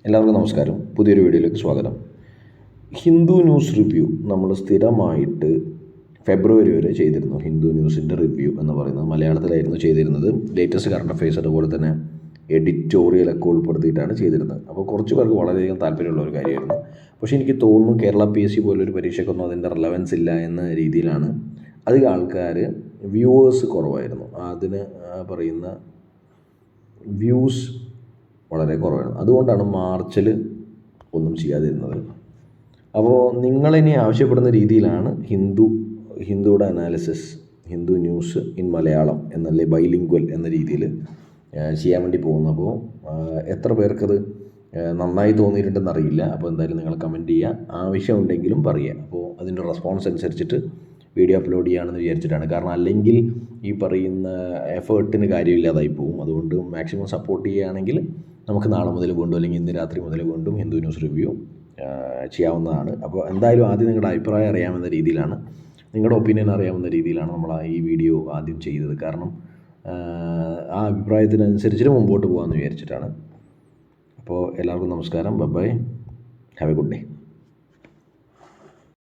എല്ലാവർക്കും നമസ്കാരം. പുതിയൊരു വീഡിയോയിലേക്ക് സ്വാഗതം. ഹിന്ദു ന്യൂസ് റിവ്യൂ നമ്മൾ സ്ഥിരമായിട്ട് ഫെബ്രുവരി വരെ ചെയ്തിരുന്നു. ഹിന്ദു ന്യൂസിൻ്റെ റിവ്യൂ എന്ന് പറയുന്നത് മലയാളത്തിലായിരുന്നു ചെയ്തിരുന്നത്. ലേറ്റസ്റ്റ് കറണ്ട് അഫയേഴ്സ് അതുപോലെ തന്നെ എഡിറ്റോറിയലൊക്കെ ഉൾപ്പെടുത്തിയിട്ടാണ് ചെയ്തിരുന്നത്. അപ്പോൾ കുറച്ച് പേർക്ക് വളരെയധികം താല്പര്യമുള്ള ഒരു കാര്യമായിരുന്നു. പക്ഷേ എനിക്ക് തോന്നുന്നു കേരള PSC പോലൊരു പരീക്ഷയ്ക്കൊന്നും അതിൻ്റെ റെലവൻസ് ഇല്ല എന്ന രീതിയിലാണ് അധികം ആൾക്കാർ വ്യൂവേഴ്സ് കുറവായിരുന്നു. അതിന് പറയുന്ന വ്യൂസ് വളരെ കുറവാണ്. അതുകൊണ്ടാണ് മാർച്ചിൽ ഒന്നും ചെയ്യാതിരുന്നത്. അപ്പോൾ നിങ്ങളിനി ആവശ്യപ്പെടുന്ന രീതിയിലാണ് ഹിന്ദുയുടെ analysis, Hindu news in Malayalam എന്നല്ലേ ബൈലിംഗ്വൽ എന്ന രീതിയിൽ ചെയ്യാൻ വേണ്ടി പോകുന്നത്. അപ്പോൾ എത്ര പേർക്കത് നന്നായി തോന്നിയിട്ടുണ്ടെന്ന് അറിയില്ല. അപ്പോൾ എന്തായാലും നിങ്ങൾ കമൻറ്റ് ചെയ്യുക, ആവശ്യമുണ്ടെങ്കിലും പറയുക. അപ്പോൾ അതിൻ്റെ റെസ്പോൺസ് അനുസരിച്ചിട്ട് വീഡിയോ അപ്ലോഡ് ചെയ്യുകയാണെന്ന് വിചാരിച്ചിട്ടാണ്. കാരണം അല്ലെങ്കിൽ ഈ പറയുന്ന എഫേർട്ടിന് കാര്യമില്ലാതായി പോകും. അതുകൊണ്ട് മാക്സിമം സപ്പോർട്ട് ചെയ്യുകയാണെങ്കിൽ നമുക്ക് നാളെ മുതൽ വീണ്ടും അല്ലെങ്കിൽ ഇന്ന് രാത്രി മുതൽ വീണ്ടും ഹിന്ദു ന്യൂസ് റിവ്യൂ ചെയ്യാവുന്നതാണ്. അപ്പോൾ എന്തായാലും ആദ്യം നിങ്ങളുടെ അഭിപ്രായം അറിയാമെന്ന രീതിയിലാണ്, നിങ്ങളുടെ ഒപ്പീനിയൻ അറിയാവുന്ന രീതിയിലാണ് നമ്മൾ ഈ വീഡിയോ ആദ്യം ചെയ്തത്. കാരണം ആ അഭിപ്രായത്തിനനുസരിച്ചിട്ട് മുമ്പോട്ട് പോകാമെന്ന് വിചാരിച്ചിട്ടാണ്. അപ്പോൾ എല്ലാവർക്കും നമസ്കാരം. Bye. Have a good day.